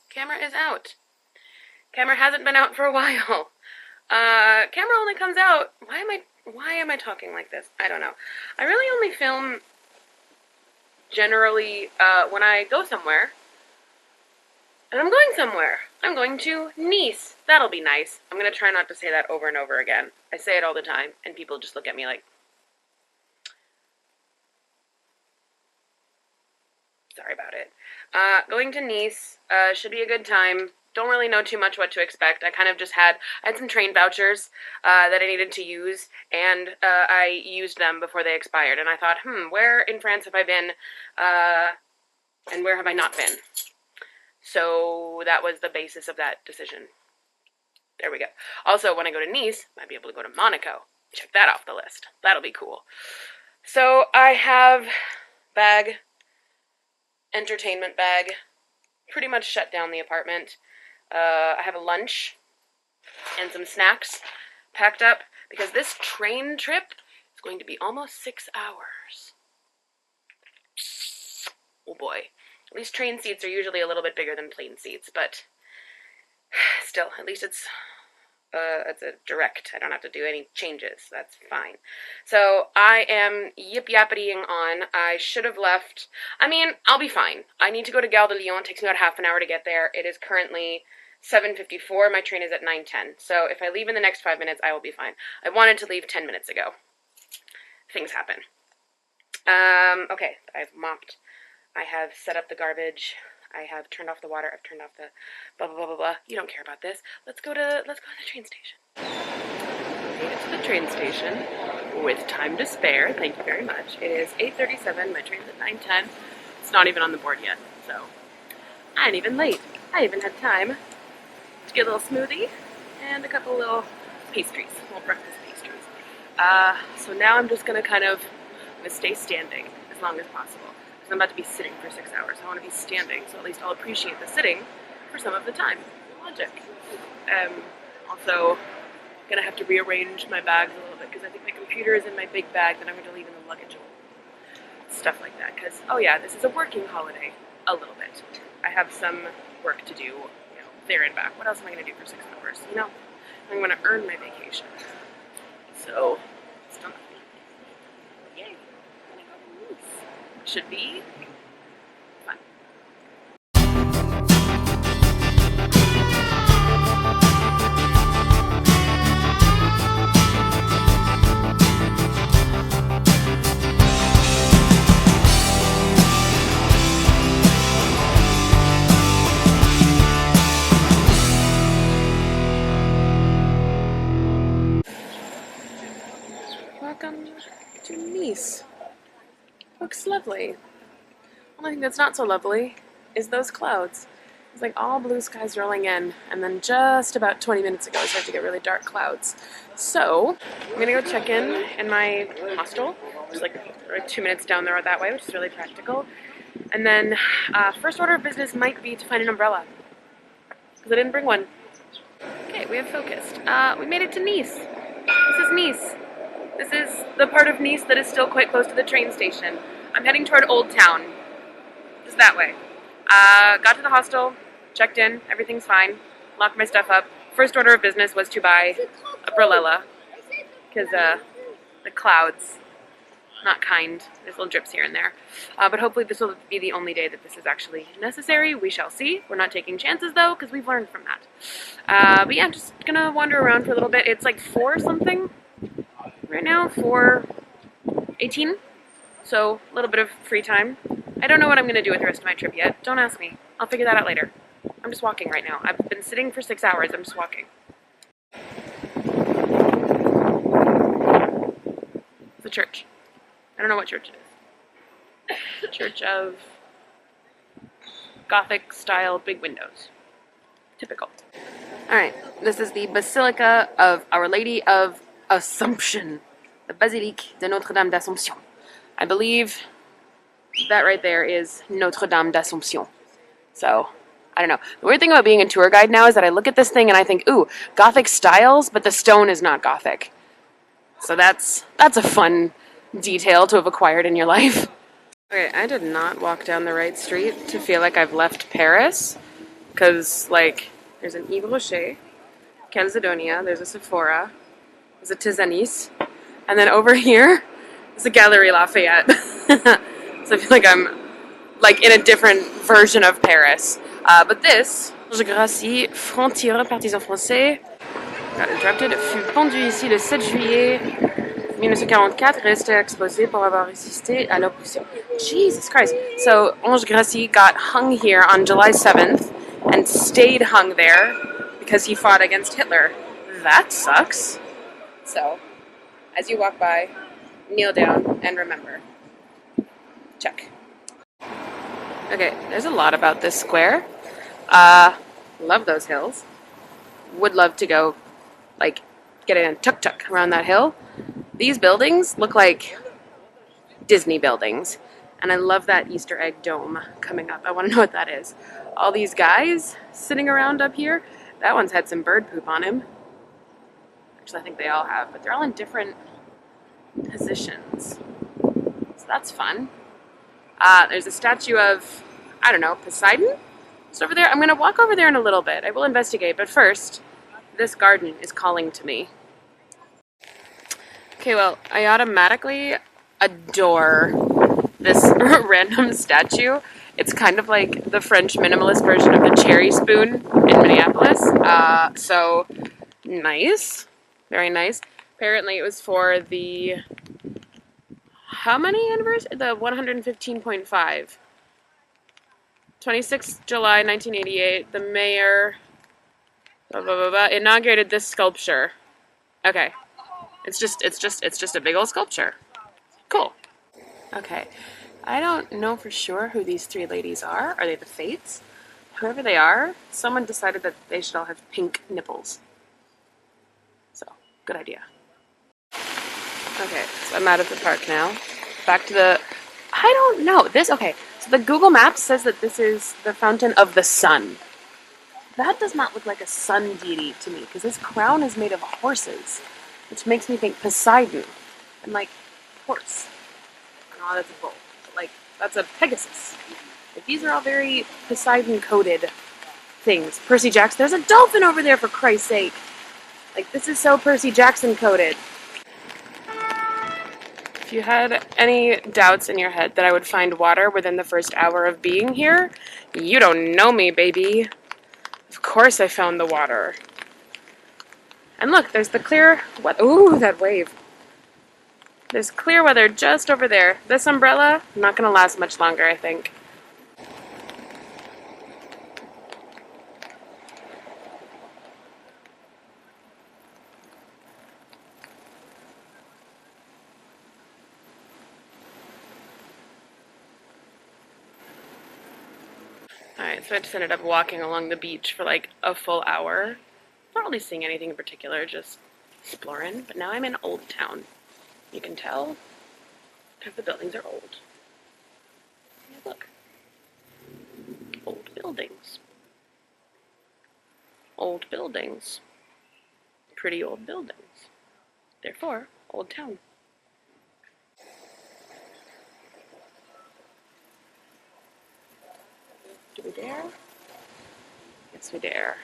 Camera is out. Camera hasn't been out for a while. Camera only comes out. Why am I talking like this? I don't know. I really only film generally when I go somewhere. And I'm going somewhere. I'm going to Nice. That'll be nice. I'm going to try not to say that over and over again. I say it all the time, and people just look at me like, sorry about it. Going to Nice should be a good time. Don't really know too much what to expect. I had some train vouchers that I needed to use, and I used them before they expired. And I thought, where in France have I been, and where have I not been? So that was the basis of that decision. There we go. Also, when I go to Nice, I might be able to go to Monaco. Check that off the list. That'll be cool. So I have entertainment bag, pretty much shut down the apartment. I have a lunch and some snacks packed up because this train trip is going to be almost 6 hours. Oh boy. At least train seats are usually a little bit bigger than plane seats, but still, at least it's a direct. I don't have to do any changes. That's fine. So I am yip-yappetying on. I should have left. I mean, I'll be fine. I need to go to Gare de Lyon. It takes me about half an hour to get there. It is currently 7:54. My train is at 9:10. So if I leave in the next 5 minutes, I will be fine. I wanted to leave 10 minutes ago. Things happen. Okay, I've mopped. I have set up the garbage. I have turned off the water. I've turned off the blah, blah, blah, blah, blah. You don't care about this. Let's go to the train station. Made it to the train station with time to spare. Thank you very much. It is 8:37. My train's at 9:10. It's not even on the board yet, so I ain't even late. I even had time to get a little smoothie and a couple little pastries, little breakfast pastries. So now I'm just gonna stay standing as long as possible. I'm about to be sitting for 6 hours. I want to be standing, so at least I'll appreciate the sitting for some of the time. Logic. Also, gonna have to rearrange my bags a little bit because I think my computer is in my big bag that I'm going to leave in the luggage. Stuff like that. Because, oh yeah, this is a working holiday. A little bit. I have some work to do, there and back. What else am I going to do for 6 hours? I'm going to earn my vacation. So, still nothing. Yay. I'm going to go to Nice. Should be fun. Welcome to Nice. Looks lovely. Only thing that's not so lovely is those clouds. It's like all blue skies rolling in, and then just about 20 minutes ago it started to get really dark clouds. So, I'm gonna go check in my hostel, which is like 2 minutes down the road that way, which is really practical. And then, first order of business might be to find an umbrella, because I didn't bring one. Okay, we have focused. We made it to Nice. This is Nice. This is the part of Nice that is still quite close to the train station. I'm heading toward Old Town. Just that way. Got to the hostel, checked in, everything's fine, locked my stuff up. First order of business was to buy a bralella, because the clouds, not kind. There's little drips here and there. But hopefully this will be the only day that this is actually necessary. We shall see. We're not taking chances though, because we've learned from that. But yeah, I'm just gonna wander around for a little bit. It's like 4 something right now, 4:18. So a little bit of free time. I don't know what I'm gonna do with the rest of my trip yet. Don't ask me. I'll figure that out later. I'm just walking right now. I've been sitting for 6 hours. I'm just walking. It's a church. I don't know what church it is. Church of Gothic style big windows. Typical. Alright, this is the Basilica of Our Lady of Assumption. The Basilique de Notre-Dame d'Assomption. I believe that right there is Notre-Dame d'Assomption. So, I don't know. The weird thing about being a tour guide now is that I look at this thing and I think, ooh, Gothic styles, but the stone is not Gothic. So that's a fun detail to have acquired in your life. Okay, I did not walk down the right street to feel like I've left Paris. because, like, there's an Yves Rocher, Calzedonia, there's a Sephora, there's a Tizanis, and then over here is a Galerie Lafayette. So I feel like I'm like in a different version of Paris. But this, Ange Gracie, franc-tireur partisan français, got interrupted, fut pendu ici le 7 juillet 1944, resté exposé pour avoir résisté à l'opposition. Jesus Christ. So Ange Gracie got hung here on July 7th and stayed hung there because he fought against Hitler. That sucks. So, as you walk by, kneel down and remember. Check. Okay, there's a lot about this square. Love those hills. Would love to go, like, get in a tuk-tuk around that hill. These buildings look like Disney buildings. And I love that Easter egg dome coming up. I want to know what that is. All these guys sitting around up here. That one's had some bird poop on him. Actually, I think they all have. But they're all in different positions. So that's fun. There's a statue of, I don't know, Poseidon? It's over there. I'm going to walk over there in a little bit. I will investigate. But first, this garden is calling to me. Okay, well, I automatically adore this random statue. It's kind of like the French minimalist version of the cherry spoon in Minneapolis. So, nice. Very nice. Apparently it was for the... How many anniversary? The 115.5. 26th July 1988, the mayor inaugurated this sculpture. Okay. It's just a big old sculpture. Cool. Okay. I don't know for sure who these three ladies are. Are they the Fates? Whoever they are, someone decided that they should all have pink nipples. So, good idea. Okay, so I'm out of the park now. Back to the... I don't know. Okay, so the Google Maps says that this is the Fountain of the Sun. That does not look like a sun deity to me, because this crown is made of horses, which makes me think Poseidon. And, like, horse. Oh, that's a bull. But, like, that's a Pegasus. Like, these are all very Poseidon-coded things. Percy Jackson. There's a dolphin over there, for Christ's sake! Like, this is so Percy Jackson-coded. If you had any doubts in your head that I would find water within the first hour of being here, you don't know me, baby. Of course I found the water. And look, there's the clear... Ooh, that wave. There's clear weather just over there. This umbrella, not going to last much longer, I think. Alright, so I just ended up walking along the beach for like a full hour. Not really seeing anything in particular, just exploring. But now I'm in Old Town. You can tell because the buildings are old. Yeah, look. Old buildings. Old buildings. Pretty old buildings. Therefore, Old Town. Do we dare? Yes, we dare.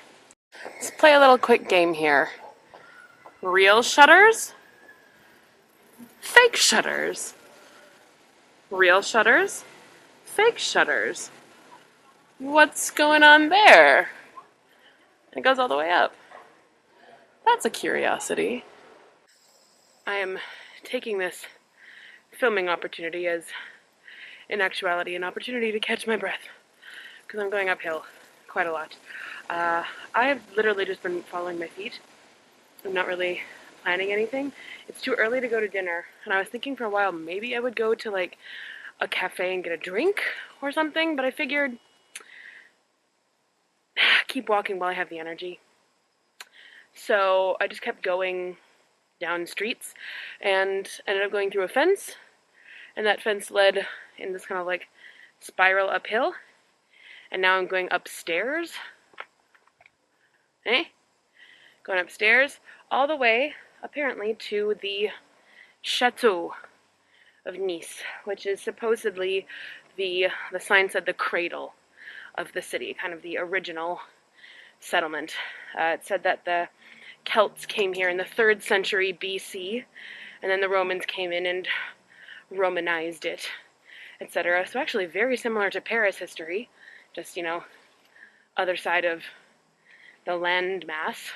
Let's play a little quick game here. Real shutters? Fake shutters? Real shutters? Fake shutters? What's going on there? It goes all the way up. That's a curiosity. I am taking this filming opportunity as, in actuality, an opportunity to catch my breath. Because I'm going uphill quite a lot. I have literally just been following my feet. I'm not really planning anything. It's too early to go to dinner, and I was thinking for a while maybe I would go to like a cafe and get a drink or something, but I figured keep walking while I have the energy. So I just kept going down streets and ended up going through a fence, and that fence led in this kind of like spiral uphill. And now I'm going upstairs. Going upstairs all the way, apparently, to the Chateau of Nice, which is supposedly the sign said the cradle of the city, kind of the original settlement. It said that the Celts came here in the 3rd century BC, and then the Romans came in and Romanized it, etc. So actually very similar to Paris history, just, other side of the landmass.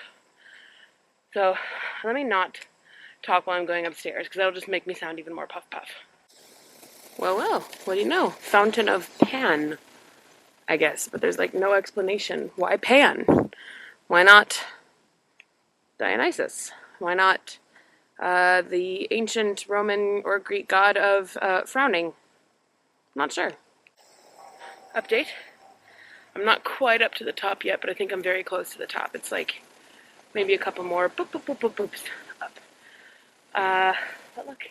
So let me not talk while I'm going upstairs, because that'll just make me sound even more puff puff. Well, what do you know? Fountain of Pan, I guess, but there's like no explanation. Why Pan? Why not Dionysus? Why not the ancient Roman or Greek god of frowning? Not sure. Update. I'm not quite up to the top yet, but I think I'm very close to the top. It's like maybe a couple more boops up. But look,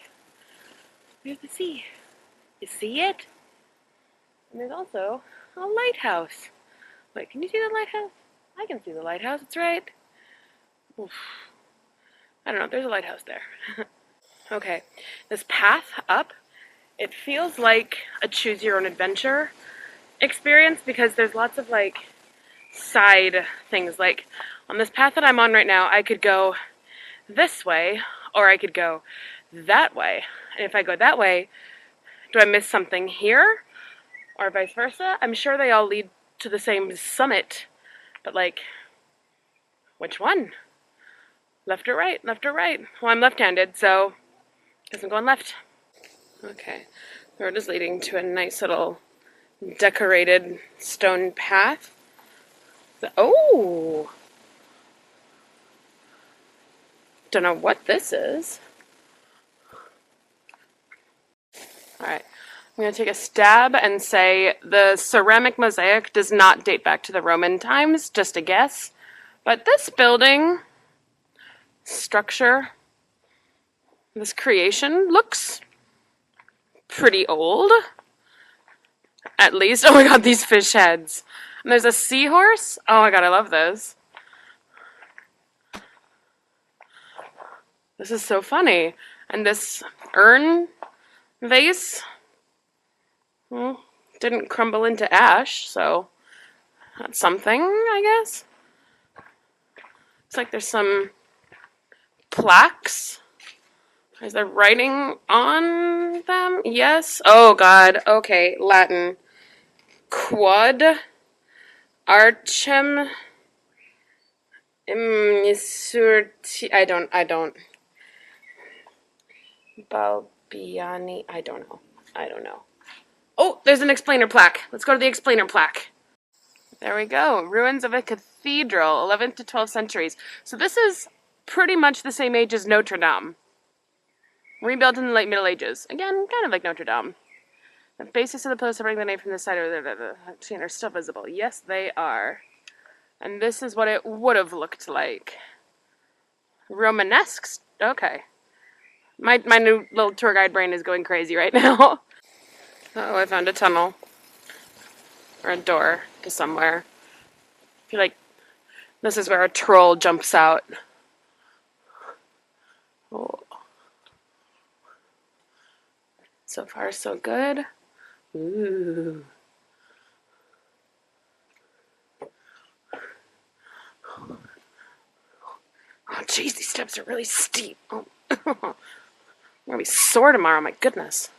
there's the sea. You see it? And there's also a lighthouse. Wait, can you see the lighthouse? I can see the lighthouse, it's right. Oof. I don't know, there's a lighthouse there. Okay, this path up, it feels like a choose your own adventure experience, because there's lots of like side things. Like on this path that I'm on right now, I could go this way or I could go that way. And if I go that way, do I miss something here or vice versa? I'm sure they all lead to the same summit, but like, which one? Left or right? Left or right? Well, I'm left-handed, so I guess I'm going left. Okay, the road is leading to a nice little decorated stone path. Oh! Don't know what this is. Alright, I'm going to take a stab and say the ceramic mosaic does not date back to the Roman times, just a guess. But this building, structure, this creation looks pretty old. At least. Oh my god, these fish heads. And there's a seahorse. Oh my god, I love those. This is so funny. And this urn vase didn't crumble into ash, so that's something, I guess. Looks like there's some plaques. Is there writing on them? Yes. Oh god. Okay, Latin. Quod archem immisurti. I don't. Balbiani. I don't know. Oh, there's an explainer plaque. Let's go to the explainer plaque. There we go. Ruins of a cathedral, 11th to 12th centuries. So this is pretty much the same age as Notre Dame. Rebuilt in the late Middle Ages. Again, kind of like Notre Dame. The basis of the pillar separating the nave from the side of the are still visible. Yes, they are. And this is what it would have looked like. Romanesque. Okay. My new little tour guide brain is going crazy right now. Oh, I found a tunnel. Or a door to somewhere. I feel like this is where a troll jumps out. Oh. So far, so good. Ooh. Oh, jeez, these steps are really steep. Oh. I'm gonna be sore tomorrow, my goodness.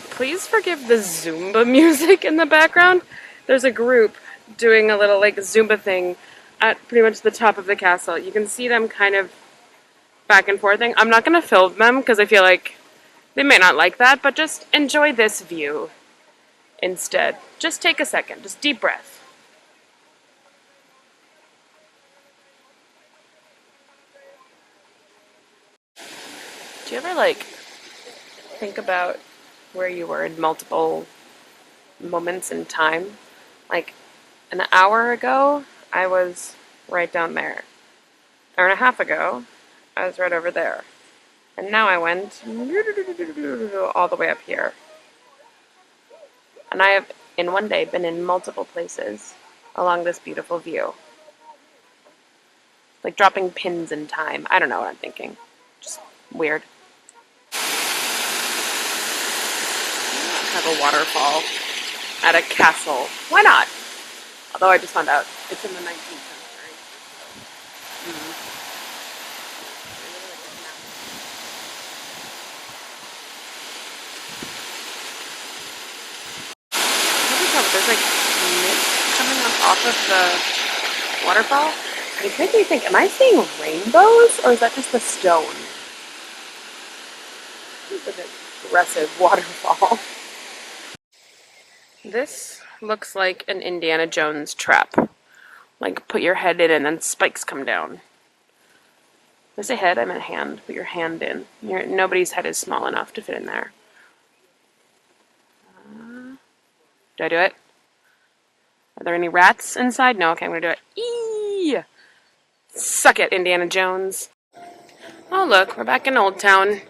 Please forgive the Zumba music in the background. There's a group doing a little like Zumba thing at pretty much the top of the castle. You can see them kind of back and forthing. I'm not going to film them because I feel like they may not like that, but just enjoy this view instead. Just take a second, just deep breath. Do you ever like think about where you were in multiple moments in time? Like an hour ago, I was right down there. An hour and a half ago, I was right over there. And now I went all the way up here. And I have, in one day, been in multiple places along this beautiful view. Like dropping pins in time. I don't know what I'm thinking. Just weird. Have a waterfall. at a castle. Why not? Although I just found out it's in the 19th century. Mm. There's like mist coming up off of the waterfall. It made me think, am I seeing rainbows or is that just the stone? It's an aggressive waterfall. This looks like an Indiana Jones trap. Like put your head in and then spikes come down. Did I say head? I meant hand. Put your hand in. Nobody's head is small enough to fit in there. Do I do it? Are there any rats inside? No, okay, I'm gonna do it. Eee! Suck it, Indiana Jones. Oh look, we're back in Old Town.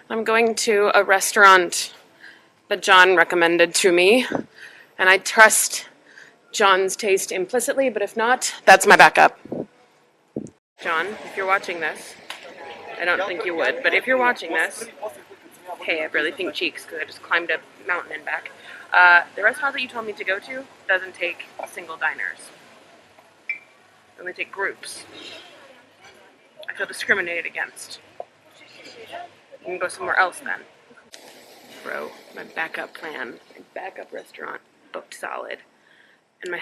I'm going to a restaurant that John recommended to me, and I trust John's taste implicitly, but if not, that's my backup. John, if you're watching this, I don't think you would, but if you're watching this, hey, I have really pink cheeks because I just climbed a mountain and back. The restaurant that you told me to go to doesn't take single diners. They only take groups. I feel discriminated against. You can go somewhere else then. Bro, my backup plan, my backup restaurant, booked solid. And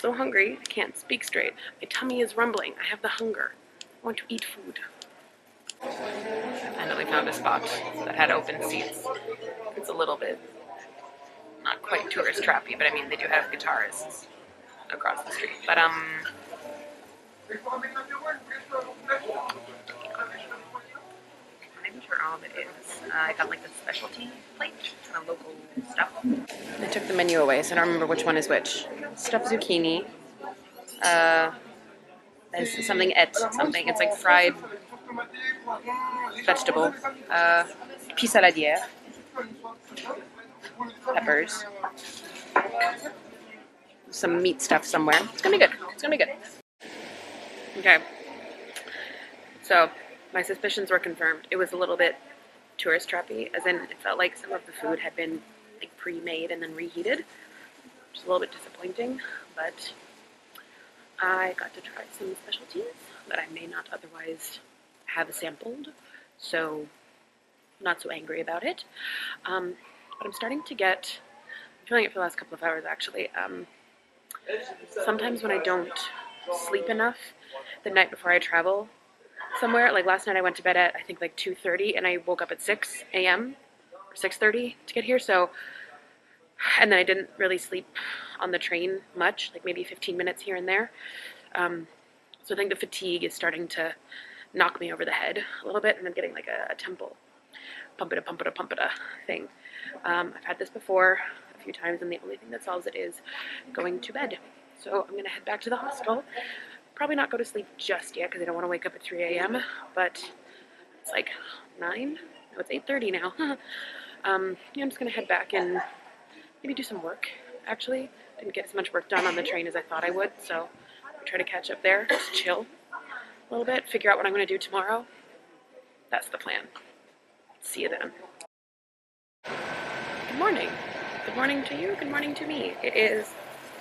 so hungry, I can't speak straight. My tummy is rumbling. I have the hunger. I want to eat food. I finally found a spot that had open seats. It's a little bit, not quite tourist trappy, but I mean, they do have guitarists across the street. But, I'm not sure all of it is. I got like the specialty plate, kind of local stuff. I took the menu away, so I don't remember which one is which. Stuffed zucchini. There's something something. It's like fried vegetable. Pissaladière. Peppers. Some meat stuff somewhere. It's gonna be good. It's gonna be good. Okay. So, my suspicions were confirmed. It was a little bit tourist trappy, as in it felt like some of the food had been like pre-made and then reheated, which is a little bit disappointing, but I got to try some specialties that I may not otherwise have sampled, so not so angry about it. But I'm starting to get, I'm feeling it for the last couple of hours actually. Sometimes when I don't sleep enough the night before I travel somewhere, like last night I went to bed at I think like 2:30 and I woke up at 6 a.m. or 6:30 to get here, so, and then I didn't really sleep on the train much, like maybe 15 minutes here and there. So I think the fatigue is starting to knock me over the head a little bit, and I'm getting like a temple pump-it-a thing. I've had this before a few times, and the only thing that solves it is going to bed. So I'm going to head back to the hospital. Probably not go to sleep just yet because I don't want to wake up at 3 a.m., but it's like 9? No, it's 8:30 now. I'm just going to head back and maybe do some work, actually. Didn't get as much work done on the train as I thought I would, so I'll try to catch up there, just chill a little bit, figure out what I'm going to do tomorrow. That's the plan. See you then. Good morning. Good morning to you, good morning to me. It is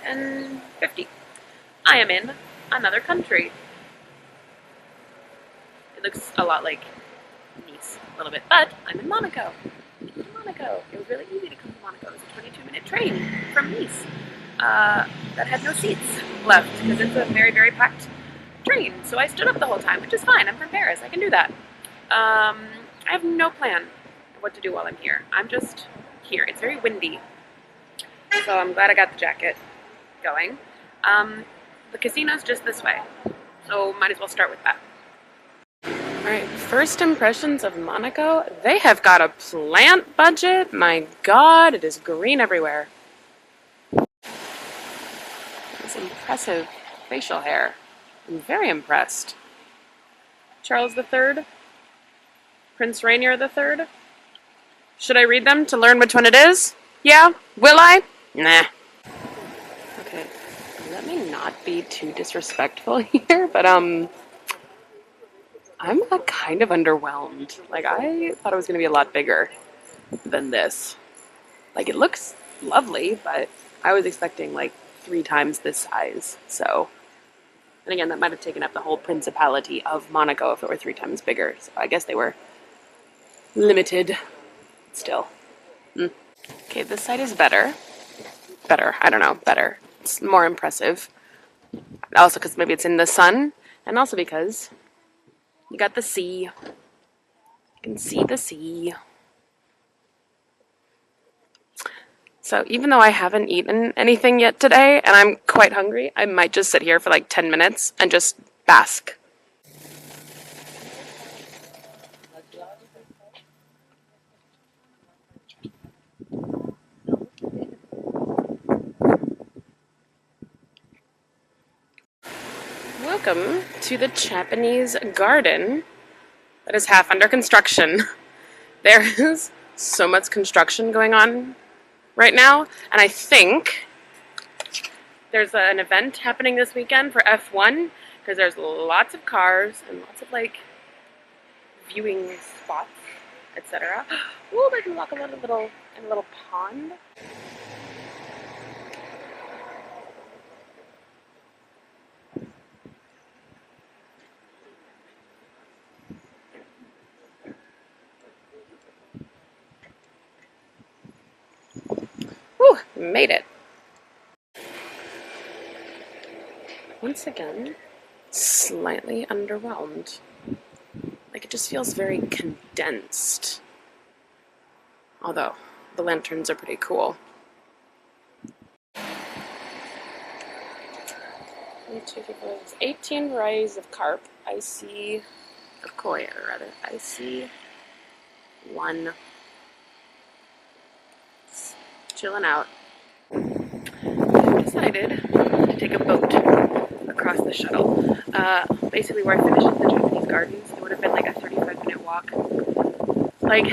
10:50. I am in another country. It looks a lot like Nice, a little bit, but I'm in Monaco. Monaco. It was really easy to come to Monaco. It was a 22-minute train from Nice that had no seats left because it's a very, very packed train. So I stood up the whole time, which is fine. I'm from Paris. I can do that. I have no plan of what to do while I'm here. I'm just here. It's very windy, so I'm glad I got the jacket going. The casino's just this way, so might as well start with that. Alright, first impressions of Monaco. They have got a plant budget. My god, it is green everywhere. It's impressive facial hair. I'm very impressed. Charles III? Prince Rainier III? Should I read them to learn which one it is? Yeah? Will I? Nah. Okay, let me not be too disrespectful here, but I'm like kind of underwhelmed. Like, I thought it was going to be a lot bigger than this. Like, it looks lovely, but I was expecting like 3 times this size. So, and again, that might have taken up the whole principality of Monaco if it were 3 times bigger. So I guess they were limited still. Okay, this side is better. Better. I don't know. Better. It's more impressive. Also because maybe it's in the sun, and also because you got the sea. You can see the sea. So even though I haven't eaten anything yet today, and I'm quite hungry, I might just sit here for like 10 minutes and just bask. Welcome to the Japanese garden that is half under construction. There is so much construction going on right now, and I think there's an event happening this weekend for F1 because there's lots of cars and lots of like viewing spots, etc. Oh, I can walk in a little pond. Whew, made it. Once again, slightly underwhelmed. Like, it just feels very condensed. Although, the lanterns are pretty cool. 1, 2, 3, 4, 18 rays of carp. I see, of koi, rather. I see one. Chilling out. I decided to take a boat across the shuttle. Basically, where I finished the Japanese gardens, it would have been like a 35-minute walk, like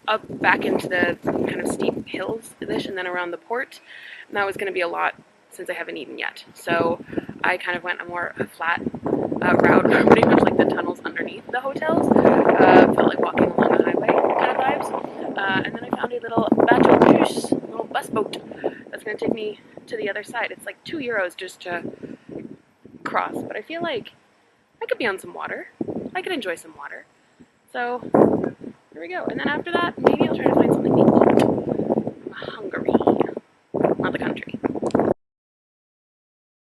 up back into the kind of steep hills-ish, and then around the port. And that was going to be a lot since I haven't eaten yet. So I kind of went a more flat route, pretty much like the tunnels underneath the hotels. Felt like walking along a highway kind of vibes. And then I found a little bateau bus, little bus boat that's going to take me to the other side. It's like €2 just to cross, but I feel like I could be on some water. I could enjoy some water. So here we go. And then after that, maybe I'll try to find something to eat. I'm hungry. Not the country.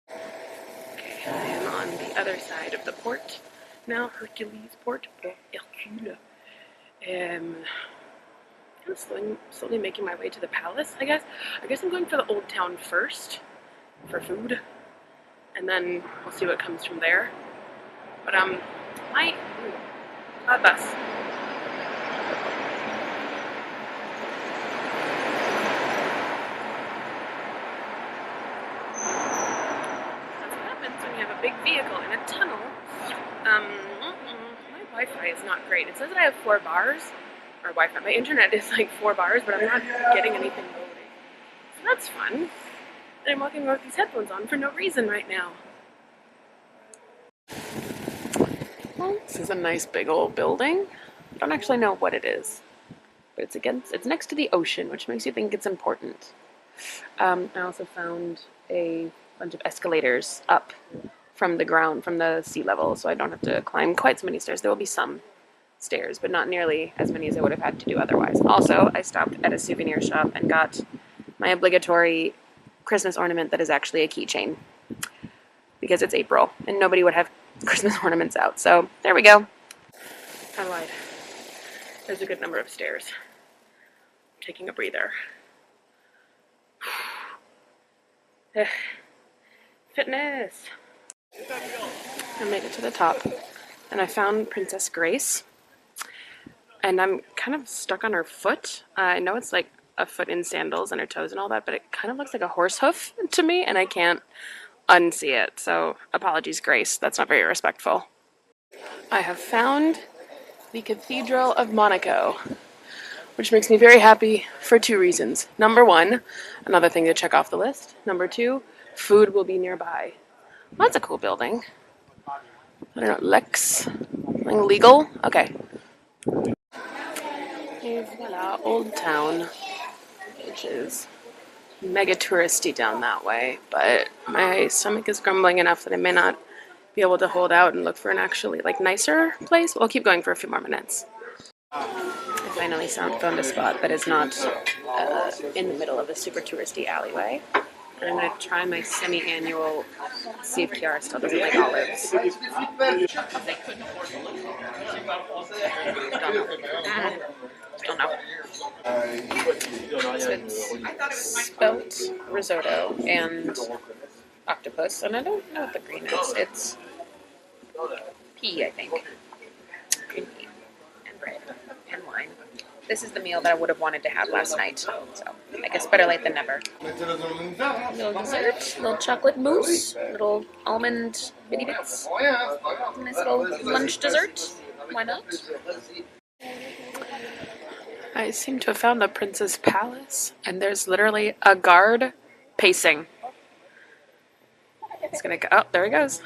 Okay, I am on the other side of the port now. Hercules Port. Hercule. Kind of slowly making my way to the palace, I guess. I guess I'm going for the old town first for food, and then we'll see what comes from there. But a bus. That's what happens when you have a big vehicle in a tunnel. My Wi-Fi is not great. It says that I have 4 bars. Or Wi-Fi. My internet is like 4 bars, but I'm not getting anything loading. So that's fun. And I'm walking around with these headphones on for no reason right now. Well, this is a nice big old building. I don't actually know what it is, but it's next to the ocean, which makes you think it's important. I also found a bunch of escalators up from the ground, from the sea level, so I don't have to climb quite so many stairs. There will be some stairs, but not nearly as many as I would have had to do otherwise. Also, I stopped at a souvenir shop and got my obligatory Christmas ornament that is actually a keychain, because it's April and nobody would have Christmas ornaments out. So there we go. I lied. There's a good number of stairs. I'm taking a breather. Fitness. I made it to the top and I found Princess Grace. And I'm kind of stuck on her foot. I know it's like a foot in sandals and her toes and all that, but it kind of looks like a horse hoof to me, and I can't unsee it. So apologies, Grace. That's not very respectful. I have found the Cathedral of Monaco, which makes me very happy for 2 reasons. Number 1, another thing to check off the list. Number 2, food will be nearby. Well, that's a cool building. I don't know, Lex? Something legal? Okay. Et voila, Old Town. which is mega touristy down that way, but my stomach is grumbling enough that I may not be able to hold out and look for an actually like nicer place. We'll keep going for a few more minutes. I finally found a spot that is not in the middle of a super touristy alleyway. And I'm going to try my semi-annual, see if Kiara still doesn't like olives. Don't know. So it's spelt risotto and octopus, and I don't know what the green is. It's pea, I think. Green pea and bread and wine. This is the meal that I would have wanted to have last night, so I guess better late than never. Little dessert, little chocolate mousse, little almond bitty bits. Nice little lunch dessert. Why not? I seem to have found the Prince's Palace, and there's literally a guard pacing. It's gonna go. Oh, there he goes.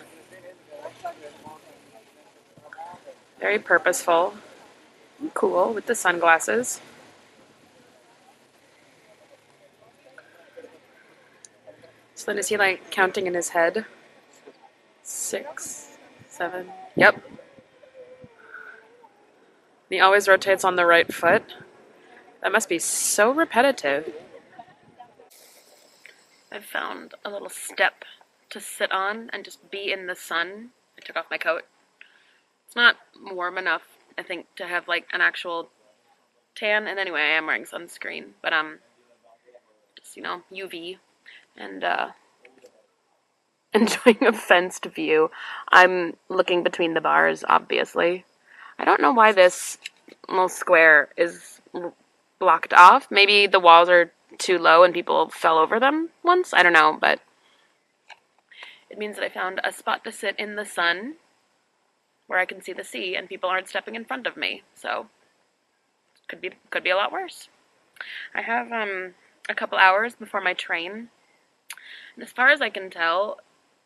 Very purposeful. Cool with the sunglasses. So then is he like counting in his head? 6, 7. Yep. He always rotates on the right foot. That must be so repetitive. I've found a little step to sit on and just be in the sun. I took off my coat. It's not warm enough, I think, to have like an actual tan. And anyway, I am wearing sunscreen, but just UV and enjoying a fenced view. I'm looking between the bars, obviously. I don't know why this little square is blocked off. Maybe the walls are too low and people fell over them once. I don't know, but it means that I found a spot to sit in the sun where I can see the sea and people aren't stepping in front of me. So could be a lot worse. I have a couple hours before my train. And as far as I can tell,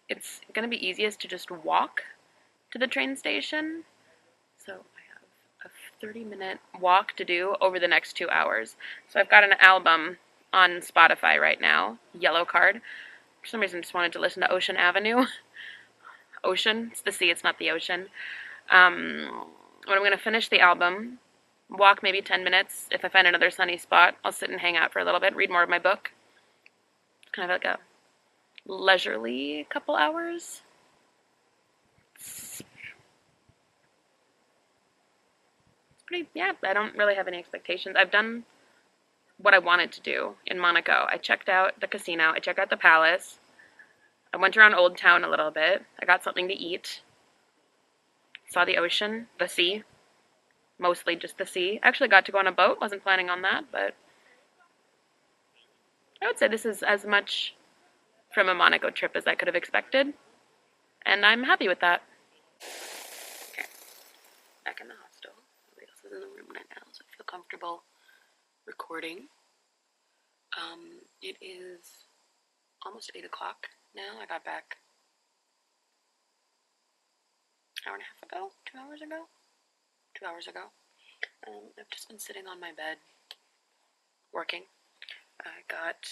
it's going to be easiest to just walk to the train station. So I have a 30-minute walk to do over the next 2 hours. So I've got an album on Spotify right now, Yellow Card. For some reason, I just wanted to listen to Ocean Avenue. Ocean, it's the sea, it's not the ocean. When I'm going to finish the album, walk maybe 10 minutes. If I find another sunny spot, I'll sit and hang out for a little bit, read more of my book. Kind of like a leisurely couple hours. It's pretty, yeah, I don't really have any expectations. I've done what I wanted to do in Monaco. I checked out the casino, I checked out the palace, I went around Old Town a little bit, I got something to eat, saw the ocean, the sea, mostly just the sea. Actually got to go on a boat, wasn't planning on that, but I would say this is as much from a Monaco trip as I could have expected, and I'm happy with that. Okay, back in the hostel. Nobody else is in the room right now, so I feel comfortable recording. It is almost 8 o'clock now. I got back an hour and a half ago, 2 hours ago. 2 hours ago. I've just been sitting on my bed working. I got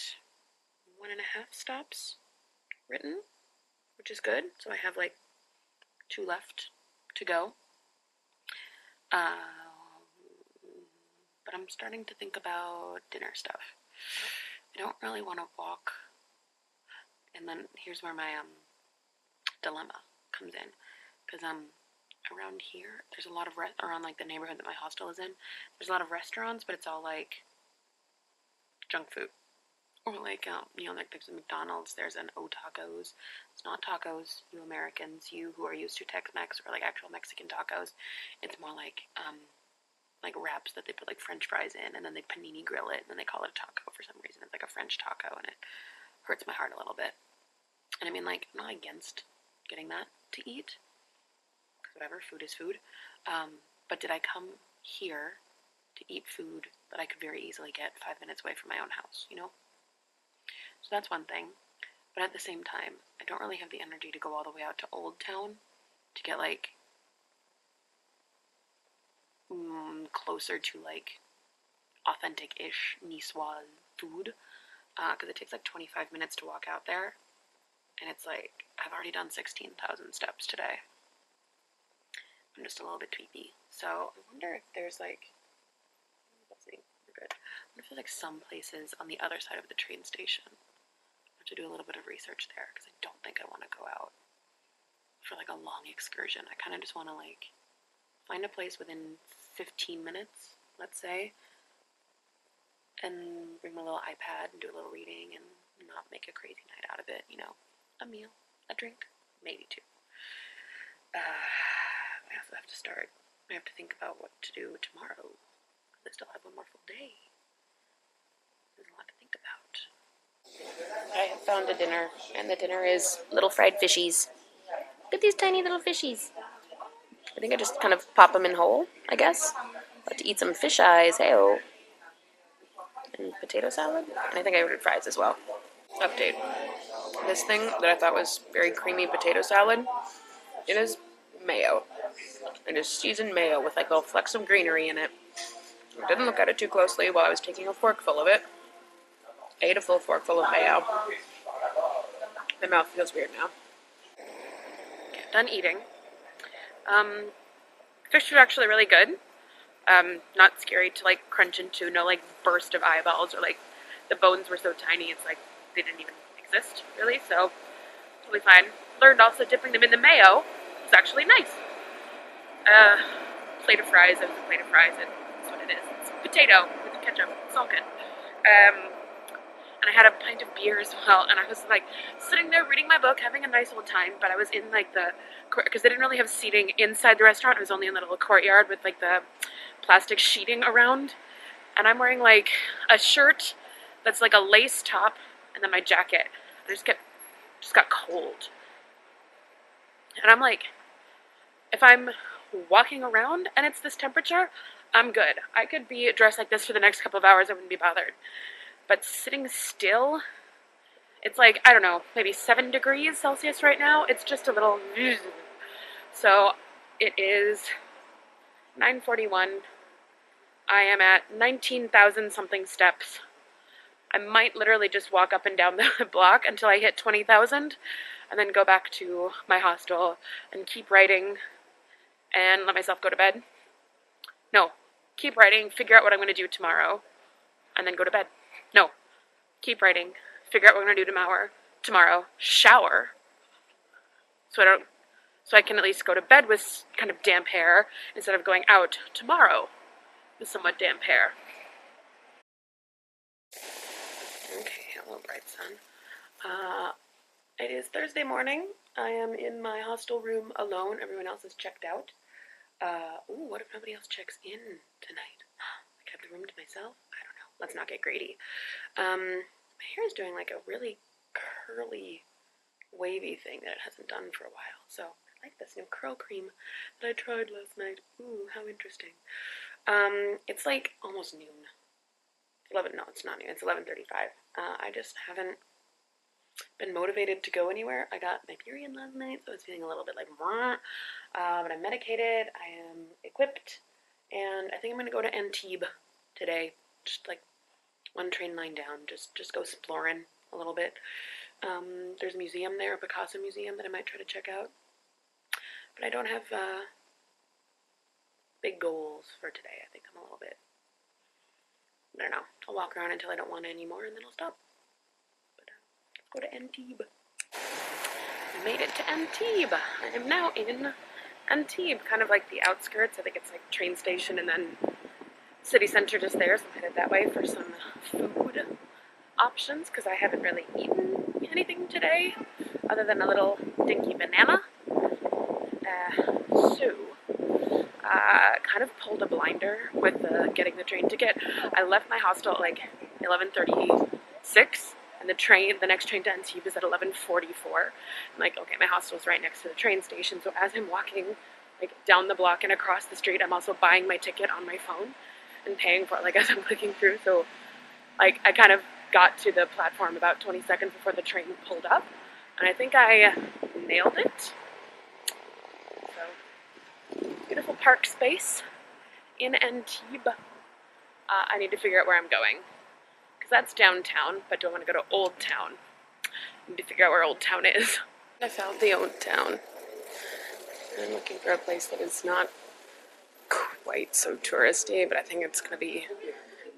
1.5 stops written, which is good. So I have like 2 left to go. But I'm starting to think about dinner stuff. I don't really want to walk. And then here's where my dilemma comes in, because around here there's a lot of around like the neighborhood that my hostel is in. There's a lot of restaurants, but it's all like junk food. Or like, like there's a McDonald's, there's an O Tacos. It's not tacos, you Americans, you who are used to Tex-Mex or like actual Mexican tacos. It's more like wraps that they put like French fries in, and then they panini grill it, and then they call it a taco for some reason. It's like a French taco, and it hurts my heart a little bit. And I mean, like, I'm not against getting that to eat, because whatever, food is food. But did I come here to eat food that I could very easily get 5 minutes away from my own house, you know? So that's one thing. But at the same time, I don't really have the energy to go all the way out to Old Town to get, like, closer to, like, authentic-ish Niçoise food, because it takes like 25 minutes to walk out there, and it's like, I've already done 16,000 steps today. I'm just a little bit tweepy. So I wonder if there's like, let's see, we're good. I wonder if there's like some places on the other side of the train station. I have to do a little bit of research there, because I don't think I want to go out for like a long excursion. I kind of just want to like find a place within 15 minutes, let's say, and bring my little iPad and do a little reading and not make a crazy night out of it, you know. A meal, a drink, maybe two. I also have to start. I have to think about what to do tomorrow. I still have one more full day. There's a lot to think about. I have found a dinner, and the dinner is little fried fishies. Look at these tiny little fishies. I think I just kind of pop them in whole, I guess. About to eat some fish eyes, hey-oh. And potato salad. And I think I ordered fries as well. Update. This thing that I thought was very creamy potato salad, it is mayo. It is seasoned mayo with like a little flecks of greenery in it. I didn't look at it too closely while I was taking a forkful of it. I ate a full forkful of mayo. My mouth feels weird now. Okay, done eating. Fish was actually really good. Not scary to like crunch into, no like burst of eyeballs, or like the bones were so tiny it's like they didn't even exist really, so totally fine. Learned also dipping them in the mayo is actually nice. Plate of fries is a plate of fries, and that's what it is. It's potato with ketchup. It's all good. And I had a pint of beer as well, and I was like sitting there reading my book, having a nice old time, but I was in like the, because they didn't really have seating inside the restaurant. It was only in the little courtyard with like the plastic sheeting around, and I'm wearing like a shirt that's like a lace top, and then my jacket. I just got cold, and I'm like, if I'm walking around and it's this temperature, I'm good. I could be dressed like this for the next couple of hours. I wouldn't be bothered. But sitting still, it's like, I don't know, maybe 7 degrees Celsius right now. It's just a little. So it is 9:41. I am at 19,000 something steps. I might literally just walk up and down the block until I hit 20,000, and then go back to my hostel and keep writing and let myself go to bed. No, keep writing, figure out what I'm going to do tomorrow, and then go to bed. No, keep writing, figure out what I'm going to do tomorrow, shower, so I can at least go to bed with kind of damp hair instead of going out tomorrow with somewhat damp hair. Okay, hello, bright sun. It is Thursday morning. I am in my hostel room alone. Everyone else is checked out. What if nobody else checks in tonight? I have the room to myself? I don't know. Let's not get greedy. My hair is doing like a really curly, wavy thing that it hasn't done for a while. So I like this new curl cream that I tried last night. Ooh, how interesting. It's like almost noon. 11, no, it's not noon. It's 11:35. I just haven't been motivated to go anywhere. I got my period last night, so I was feeling a little bit like, but I'm medicated, I am equipped, and I think I'm going to go to Antibes today. Just like one train line down, just go exploring a little bit. There's a museum there, a Picasso museum, that I might try to check out. But I don't have big goals for today. I think I'm a little bit, I don't know. I'll walk around until I don't want it anymore, and then I'll stop. But let's go to Antibes. I made it to Antibes. I am now in Antibes, kind of like the outskirts. I think it's like train station and then city center just there, so I'm headed that way for some food options, because I haven't really eaten anything today other than a little dinky banana. Kind of pulled a blinder with getting the train ticket. I left my hostel at like 11:36, and the next train to Antibes is at 11:44. I'm like, okay, my hostel's right next to the train station, so as I'm walking like down the block and across the street, I'm also buying my ticket on my phone and paying for it like as I'm clicking through. So like I kind of got to the platform about 20 seconds before the train pulled up, and I think I nailed it. So beautiful park space in Antibes. I need to figure out where I'm going. Because that's downtown, but do I want to go to Old Town? I need to figure out where Old Town is. I found the Old Town. I'm looking for a place that is not quite so touristy, but I think it's going to be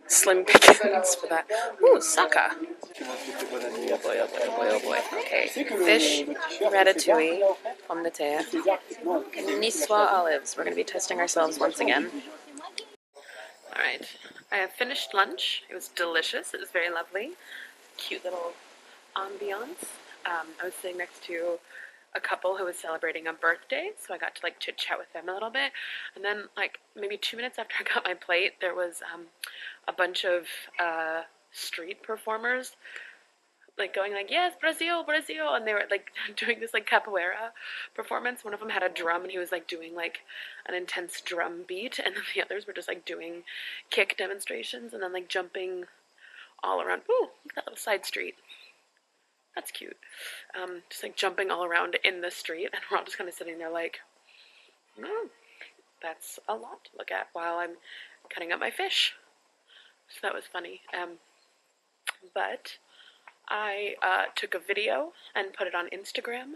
slim pickings for that. Ooh, Saka. Oh boy, oh boy, oh boy, oh boy. Okay, fish, ratatouille, pomme de terre, and Niçoise olives. We're going to be testing ourselves once again. Alright, I have finished lunch. It was delicious. It was very lovely. Cute little ambiance. I was sitting next to a couple who was celebrating a birthday, so I got to like chit chat with them a little bit. And then, like maybe 2 minutes after I got my plate, there was a bunch of street performers, like going like, yes, Brazil, Brazil, and they were like doing this like capoeira performance. One of them had a drum, and he was like doing like an intense drum beat, and then the others were just like doing kick demonstrations and then like jumping all around. Ooh, look at that little side street. That's cute. Just like jumping all around in the street, and we're all just kind of sitting there like, that's a lot to look at while I'm cutting up my fish. So that was funny. But I took a video and put it on Instagram,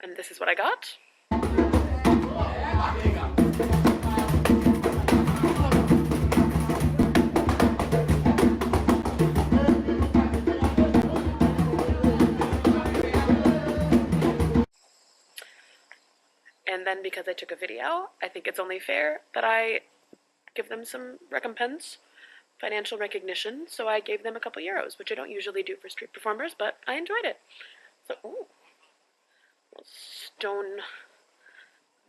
and this is what I got. And then because I took a video, I think it's only fair that I give them some recompense, financial recognition. So I gave them a couple euros, which I don't usually do for street performers, but I enjoyed it. So, ooh, little stone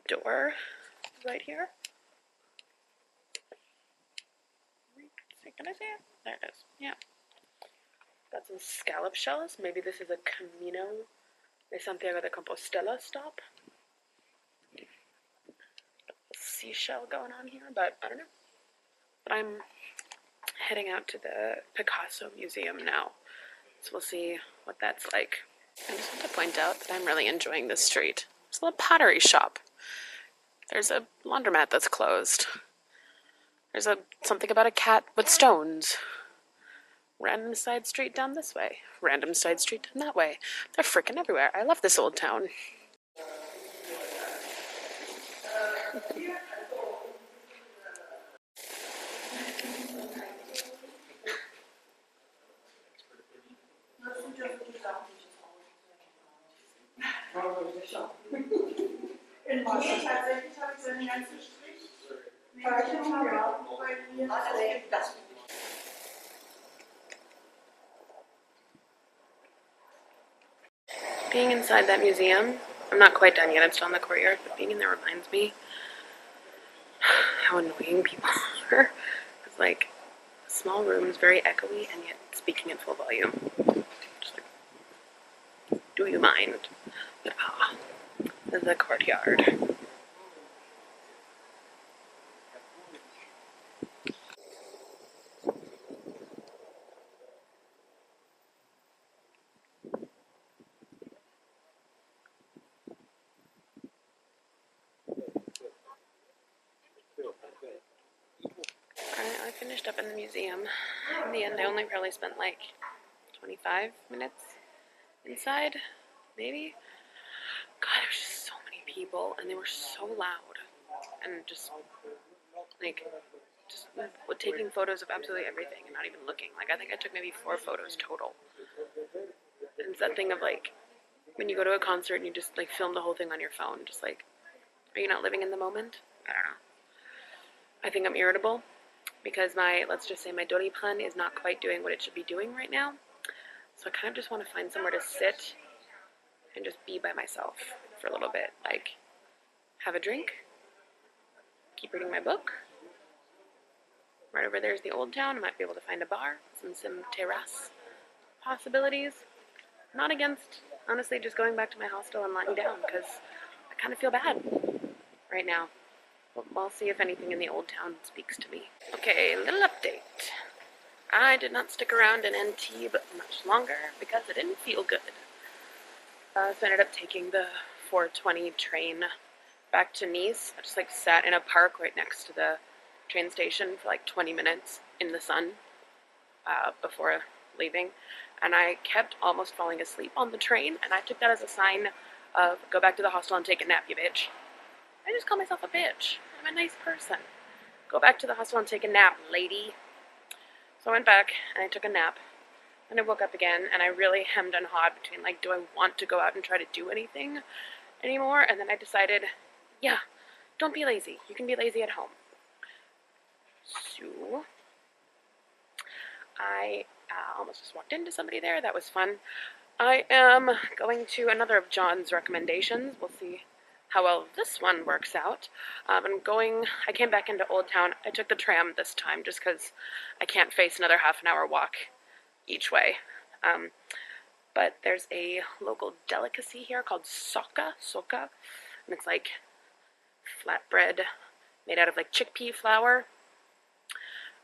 door right here. Can I see it? There it is. Yeah. Got some scallop shells. Maybe this is a Camino de Santiago de Compostela stop. Seashell going on here, but I don't know. But I'm heading out to the Picasso Museum now, so we'll see what that's like. I just want to point out that I'm really enjoying this street. There's a little pottery shop. There's a laundromat that's closed. There's something about a cat with stones. Random side street down this way. Random side street down that way. They're freaking everywhere. I love this old town. Being inside that museum, I'm not quite done yet, I'm still in the courtyard, but being in there reminds me how annoying people are. It's like small rooms, very echoey, and yet speaking in full volume. Just like, do you mind? But the courtyard. I finished up in the museum. In the end, I only probably spent like 25 minutes inside, maybe. God, there was just so many people, and they were so loud, and just taking photos of absolutely everything and not even looking. Like, I think I took maybe 4 photos total. And it's that thing of like, when you go to a concert and you just like film the whole thing on your phone, just like, are you not living in the moment? I don't know. I think I'm irritable because let's just say my Doliprane is not quite doing what it should be doing right now. So I kind of just want to find somewhere to sit and just be by myself for a little bit. Like, have a drink, keep reading my book. Right over there is the Old Town. I might be able to find a bar, some terrace possibilities. Not against, honestly, just going back to my hostel and lying down, because I kind of feel bad right now. We'll see if anything in the Old Town speaks to me. Okay, little update. I did not stick around in Antibes much longer because it didn't feel good. So I ended up taking the 4:20 train back to Nice. I just like sat in a park right next to the train station for like 20 minutes in the sun before leaving, and I kept almost falling asleep on the train, and I took that as a sign of go back to the hostel and take a nap, you bitch. I just call myself a bitch. I'm a nice person. Go back to the hostel and take a nap, lady. So I went back and I took a nap. And I woke up again and I really hemmed and hawed between like, do I want to go out and try to do anything anymore? And then I decided, yeah, don't be lazy. You can be lazy at home. So I almost just walked into somebody there. That was fun. I am going to another of John's recommendations. We'll see how well this one works out. I came back into Old Town. I took the tram this time just because I can't face another half an hour walk each way. But there's a local delicacy here called soca, and it's like flatbread made out of like chickpea flour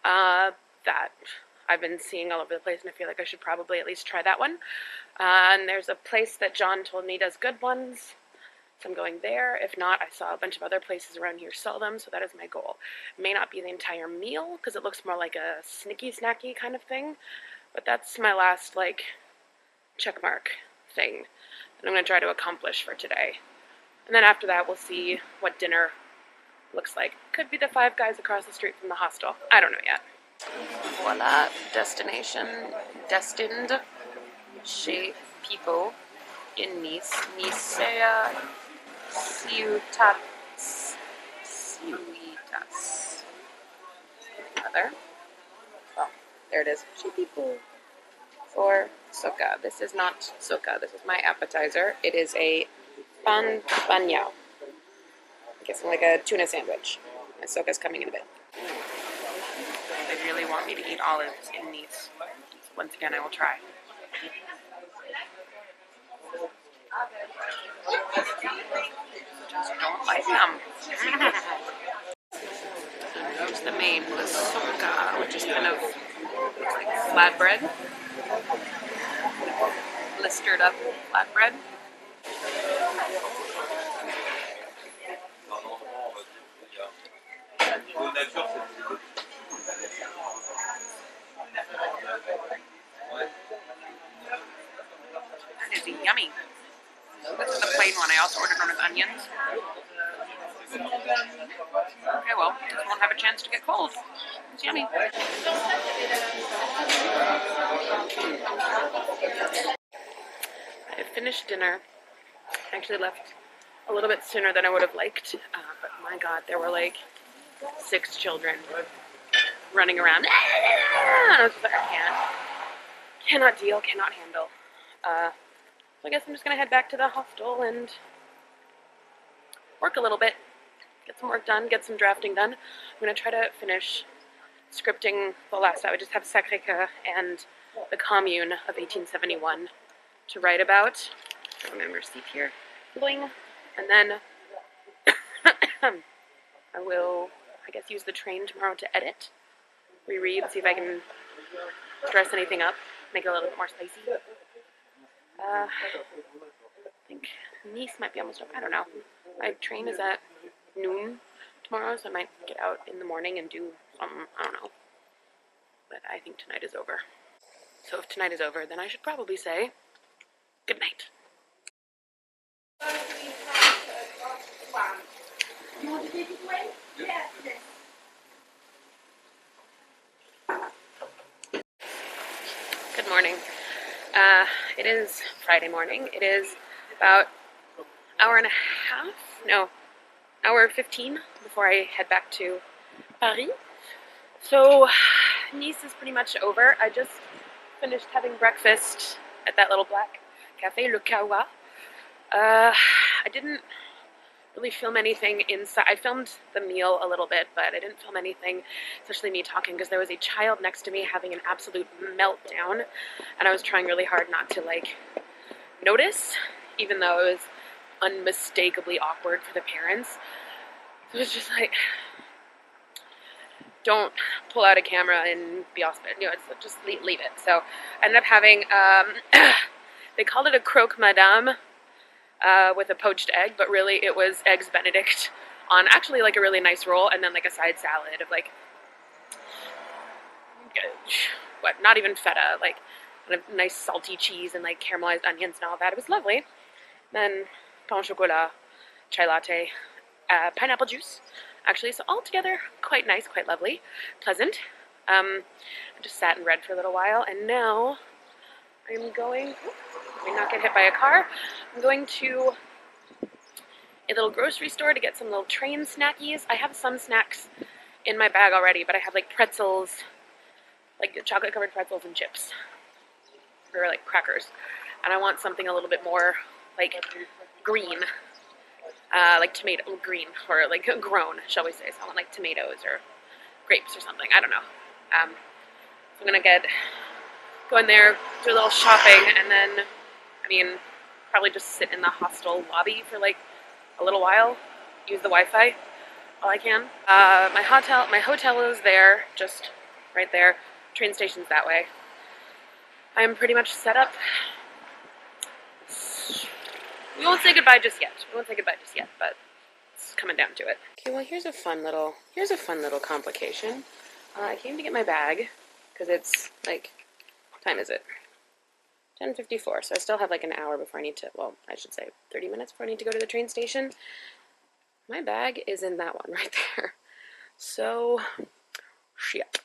that I've been seeing all over the place, and I feel like I should probably at least try that one. And there's a place that John told me does good ones, so I'm going there. If not, I saw a bunch of other places around here sell them, so that is my goal. It may not be the entire meal, because it looks more like a snicky snacky kind of thing, but that's my last, like, checkmark thing that I'm going to try to accomplish for today. And then after that, we'll see what dinner looks like. Could be the Five Guys across the street from the hostel. I don't know yet. Voila, destination destined chez Pipo in Nice. Nicea Ciutats. Mother. Oh, there it is. Chez Pipo for soca. This is not soca. This is my appetizer. It is a pan pagnao. I'm guessing like a tuna sandwich. My soca's coming in a bit. They really want me to eat olives in Nice. Once again, I will try. Just don't like them. Here's the main, the soca, which is kind of looks like flatbread. Blistered up flatbread. That is yummy. This is the plain one. I also ordered one with onions. Okay, well, this won't have a chance to get cold. It's yummy. I finished dinner. I actually left a little bit sooner than I would have liked, but my God, there were like 6 children running around. And I was just like, cannot deal, cannot handle. So I guess I'm just gonna head back to the hostel and work a little bit, get some work done, get some drafting done. I'm gonna try to finish scripting the last. I would just have Sacré-Cœur and the Commune of 1871 to write about. I remember receipt here. Bling. And then I will, I guess, use the train tomorrow to edit, reread, see if I can dress anything up, make it a little bit more spicy. I think Nice might be almost over. I don't know. My train is at noon tomorrow, so I might get out in the morning and do something. I don't know. But I think tonight is over. So if tonight is over, then I should probably say good night. Good morning. It is Friday morning. It is about hour 15 before I head back to Paris. So Nice is pretty much over. I just finished having breakfast at that little black cafe, Le Kawa. I didn't really film anything inside. I filmed the meal a little bit, but I didn't film anything, especially me talking, because there was a child next to me having an absolute meltdown, and I was trying really hard not to, like, notice, even though it was unmistakably awkward for the parents. So it was just like, don't pull out a camera and be auspicious. It's just leave it. So I ended up having, they called it a croque madame, with a poached egg, but really it was eggs Benedict on actually like a really nice roll, and then like a side salad of like what, not even feta, like kind of nice salty cheese and like caramelized onions and all that. It was lovely. Then pain au chocolat, chai latte, pineapple juice, actually. So altogether, quite nice, quite lovely, pleasant. I just sat and read for a little while, and now I'm going, let me not get hit by a car, I'm going to a little grocery store to get some little train snackies. I have some snacks in my bag already, but I have like pretzels, like chocolate covered pretzels and chips, or like crackers. And I want something a little bit more like green, like tomato green, or like grown, shall we say. So I want like tomatoes or grapes or something. I don't know. So I'm gonna go in there, do a little shopping, and then, I mean, probably just sit in the hostel lobby for like a little while, use the Wi-Fi while I can. My hotel is there, just right there. Train station's that way. I'm pretty much set up. We won't say goodbye just yet. But it's coming down to it. Okay, well here's a fun little complication. I came to get my bag because it's like, what time is it? 10:54. So I still have like an hour before I need to. Well, I should say 30 minutes before I need to go to the train station. My bag is in that one right there. So, shit.